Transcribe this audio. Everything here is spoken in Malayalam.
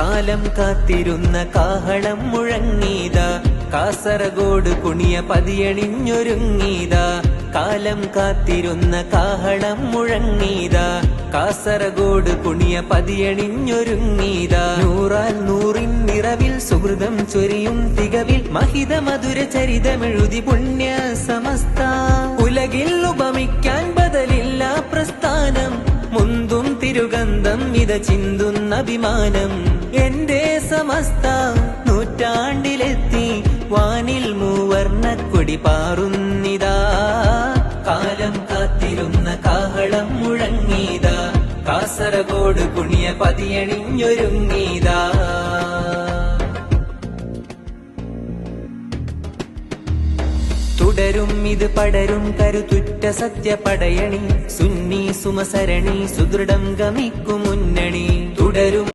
കാലം കാത്തിരുന്ന കാഹളം മുഴങ്ങീതാ, കാസർഗോഡ് കുണിയ പതിയണിഞ്ഞൊരുങ്ങീതാ. കാലം കാത്തിരുന്ന കാഹളം മുഴങ്ങീതാ, കാസർഗോഡ് കുണിയ പതിയണിഞ്ഞൊരുങ്ങീതാ. നൂറാൽ നൂറിൻ നിറവിൽ സുഹൃതം ചൊരിയും തികവിൽ മഹിത മധുര ചരിതമെഴുതി പുണ്യ സമസ്ത. ഉലകിൽ ഉപമിക്കാൻ ബദലില്ല പ്രസ്ഥാനം, മുന്തും തിരുഗന്ധം ഇത ചിന്തുന്ന അഭിമാനം. എന്റെ സമസ്ത നൂറ്റാണ്ടിലെത്തി, വാനിൽ മൂവർണ്ണക്കൊടി പാറുന്നിതാ. കാലം കാത്തിരുന്ന കാഹളം മുഴങ്ങീതാ, കാസർഗോഡ് കുണിയ പതിയണിഞ്ഞൊരുങ്ങീതാ. തുടരും ഇത് പടരും കരുത്തുറ്റ സത്യപടയണി, സുന്നി സുമസരണി സുദൃഢം ഗമിക്കും മുന്നണി. തുടരും